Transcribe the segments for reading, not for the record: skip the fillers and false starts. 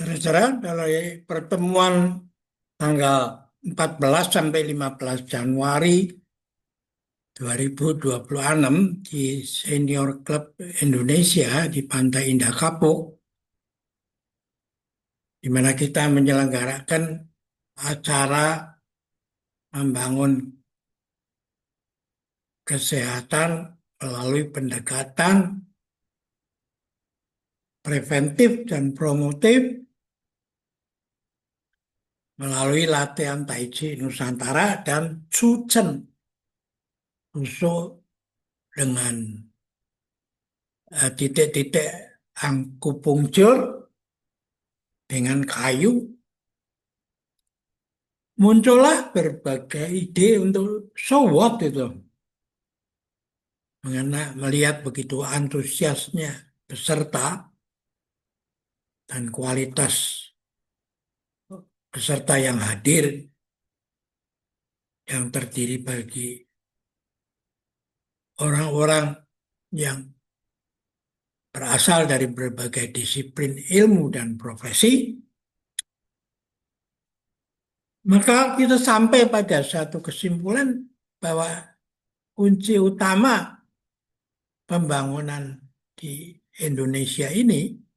Saudara, dalam pertemuan tanggal 14 sampai 15 Januari 2026 di Senior Club Indonesia di Pantai Indah Kapuk, di mana kita menyelenggarakan acara membangun kesehatan melalui pendekatan preventif dan promotif melalui latihan Tai Chi Nusantara dan Tzu-Chen Wushu dengan titik-titik angkupungkur dengan kayu. Muncullah berbagai ide untuk so what itu. Melihat begitu antusiasnya peserta dan kualitas peserta yang hadir yang terdiri bagi orang-orang yang berasal dari berbagai disiplin ilmu dan profesi, maka kita sampai pada satu kesimpulan bahwa kunci utama pembangunan di Indonesia ini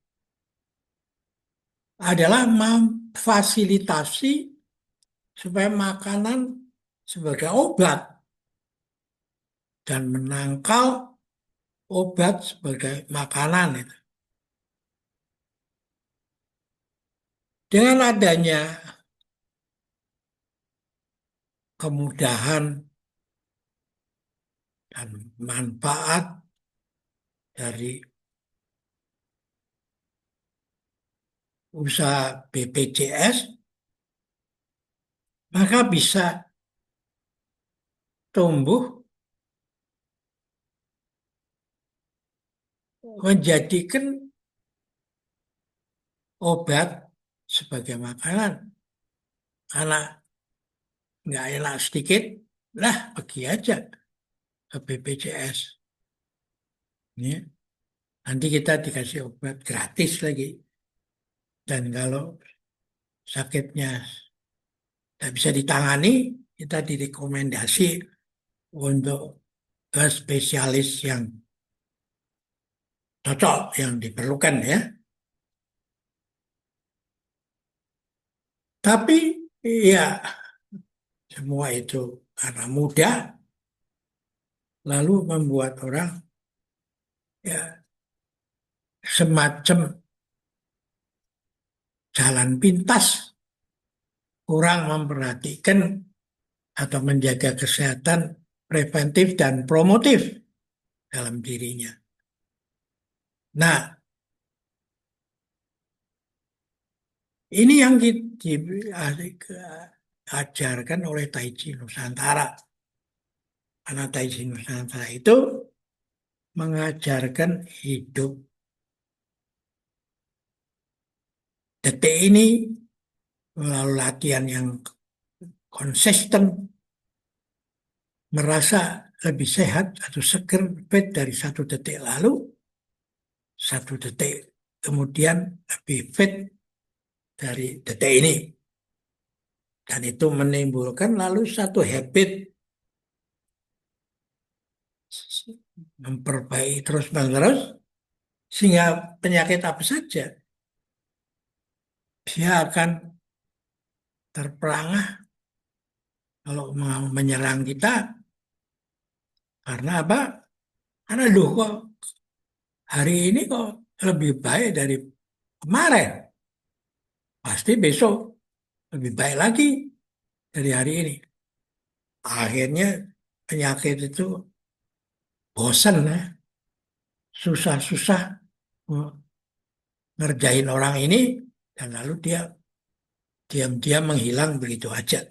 adalah memfasilitasi supaya makanan sebagai obat dan menangkal obat sebagai makanan. Dengan adanya kemudahan dan manfaat dari usaha BPJS, maka bisa tumbuh menjadikan obat sebagai makanan. Karena nggak enak sedikit, lah pergi aja ke BPJS. Ini nanti kita dikasih obat gratis lagi. Dan kalau sakitnya tidak bisa ditangani, kita direkomendasi untuk ke spesialis yang cocok, yang diperlukan ya. Tapi ya semua itu karena mudah, lalu membuat orang ya semacam jalan pintas, kurang memperhatikan atau menjaga kesehatan preventif dan promotif dalam dirinya. Nah, ini yang diajarkan oleh Tai Chi Nusantara. Karena Tai Chi Nusantara itu mengajarkan hidup detik ini melalui latihan yang konsisten, merasa lebih sehat atau seger fit dari 1 detik lalu, 1 detik kemudian lebih fit dari detik ini. Dan itu menimbulkan lalu satu habit memperbaiki terus-menerus, sehingga penyakit apa saja dia akan terperangah kalau mau menyerang kita. Karena apa? Karena loh kok hari ini kok lebih baik dari kemarin. Pasti besok lebih baik lagi dari hari ini. Akhirnya penyakit itu bosan ya. Susah-susah ngerjain orang ini dan lalu dia diam-diam menghilang begitu aja.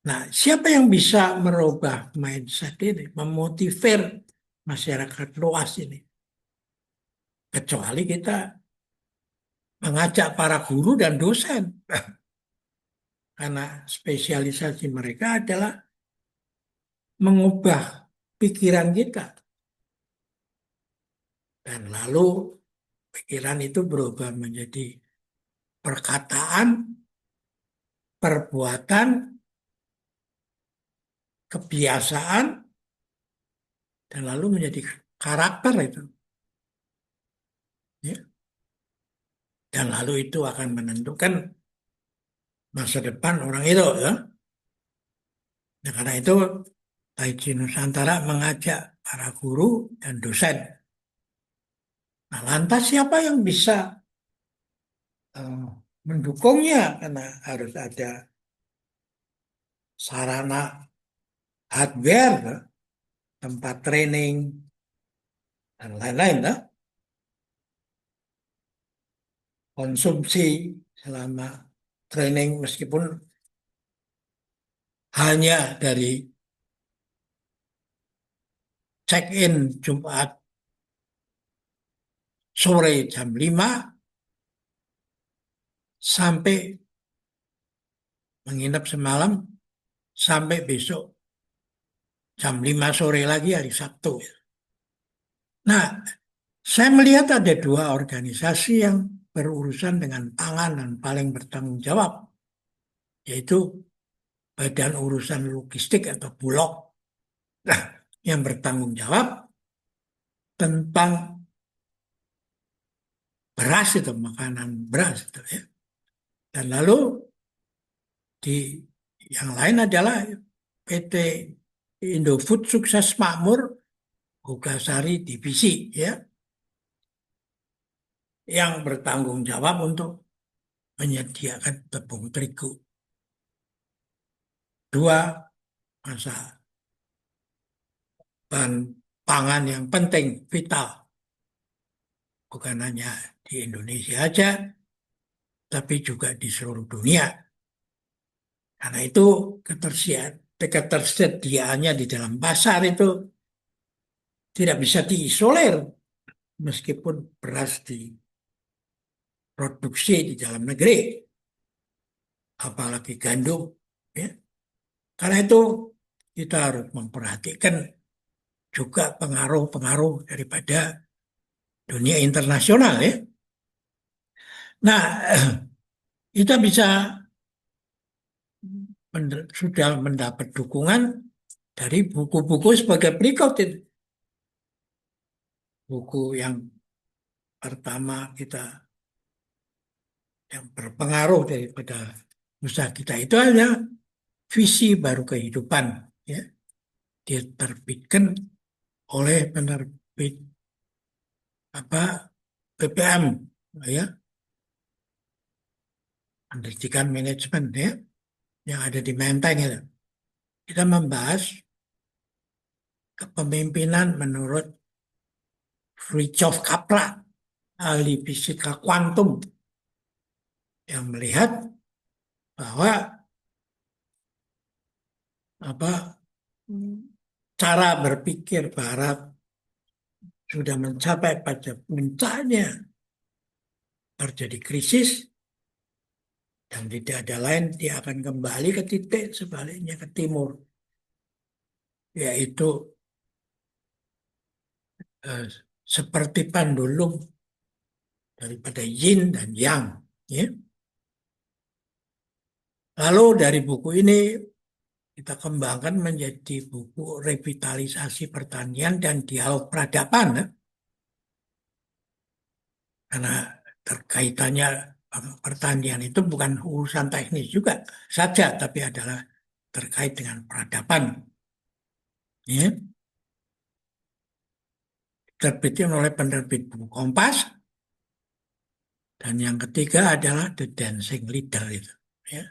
Nah, siapa yang bisa merubah mindset ini, memotivasi masyarakat luas ini? Kecuali kita mengajak para guru dan dosen. Karena spesialisasi mereka adalah mengubah pikiran kita. Dan lalu pikiran itu berubah menjadi perkataan, perbuatan, kebiasaan, dan lalu menjadi karakter itu. Ya. Dan lalu itu akan menentukan masa depan orang itu. Ya. Nah, karena itu Taiji Nusantara mengajak para guru dan dosen. Nah, lantas siapa yang bisa eh, mendukungnya? Karena harus ada sarana hardware, ya, tempat training, dan lain-lain. Ya. Konsumsi selama training meskipun hanya dari check-in Jumat sore jam 5 sampai menginap semalam sampai besok jam 5 sore lagi hari Sabtu. Nah, saya melihat ada dua organisasi yang berurusan dengan pangan dan paling bertanggung jawab, yaitu Badan Urusan Logistik atau Bulog. Nah, yang bertanggung jawab tentang beras itu, makanan beras itu ya. Dan lalu di yang lain adalah PT Indofood Sukses Makmur Hogasari Divisi ya, yang bertanggung jawab untuk menyediakan tepung terigu. Dua masa bahan pangan yang penting, vital. Bukan hanya di Indonesia aja, tapi juga di seluruh dunia. Karena itu ketersediaannya di dalam pasar itu tidak bisa diisolir meskipun beras diproduksi di dalam negeri, apalagi gandum. Ya. Karena itu kita harus memperhatikan juga pengaruh-pengaruh daripada dunia internasional ya. Nah, kita bisa sudah mendapat dukungan dari buku-buku sebagai berikut itu. Buku yang pertama kita yang berpengaruh daripada usaha kita itu adalah Visi Baru Kehidupan ya. Diterbitkan oleh penerbit apa PPM ya, Pendidikan Manajemen ya, yang ada di Menteng itu. Kita membahas kepemimpinan menurut Fritjof Capra, ahli fisika kuantum, yang melihat bahwa apa cara berpikir Barat sudah mencapai pada puncaknya, terjadi krisis, dan tidak ada lain, dia akan kembali ke titik sebaliknya ke timur, yaitu eh, seperti pendulum daripada yin dan yang. Ya. Lalu dari buku ini kita kembangkan menjadi buku revitalisasi pertanian dan dialog peradaban. Ya. Karena terkaitannya pertanian itu bukan urusan teknis juga saja, tapi adalah terkait dengan peradaban. Ya. Terbitkan oleh penerbit buku Kompas. Dan yang ketiga adalah The Dancing Leader itu. Ya.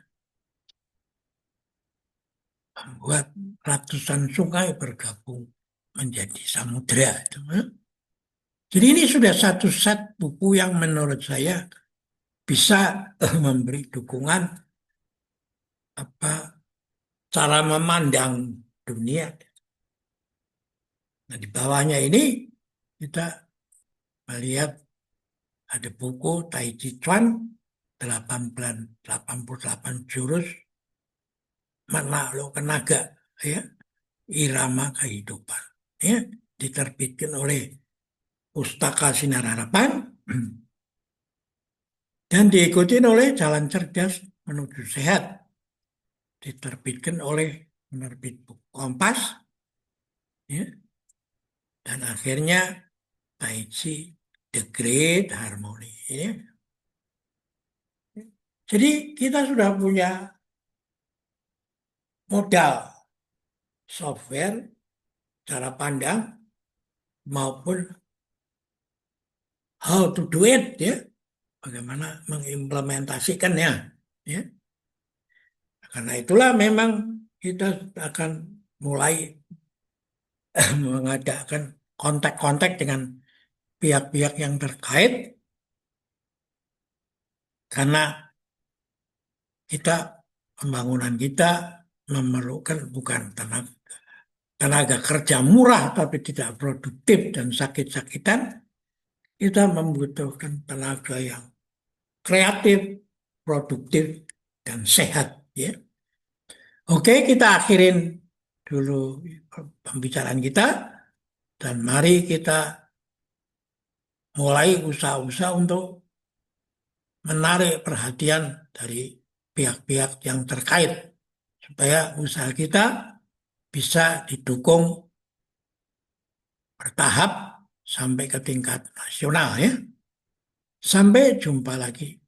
Membuat ratusan sungai bergabung menjadi samudera. Itu, ya. Jadi ini sudah satu set buku yang menurut saya bisa memberi dukungan apa cara memandang dunia. Nah, di bawahnya ini kita melihat ada buku Tai Chi Chuan 88 jurus menakluk naga ya, irama kehidupan. Ya, diterbitkan oleh Pustaka Sinar Harapan dan diikuti oleh Jalan Cerdas Menuju Sehat, diterbitkan oleh penerbit buku Kompas, ya, dan akhirnya Taichi The Great Harmony. Ya. Jadi kita sudah punya modal software, cara pandang, maupun how to do it, ya, bagaimana mengimplementasikannya. Ya. Karena itulah memang kita akan mulai mengadakan kontak-kontak dengan pihak-pihak yang terkait, karena kita pembangunan kita memerlukan bukan tenaga kerja murah tapi tidak produktif dan sakit-sakitan. Kita membutuhkan tenaga yang kreatif, produktif, dan sehat. Ya. Oke, kita akhirin dulu pembicaraan kita dan mari kita mulai usaha-usaha untuk menarik perhatian dari pihak-pihak yang terkait supaya usaha kita bisa didukung bertahap sampai ke tingkat nasional, ya. Sampai jumpa lagi.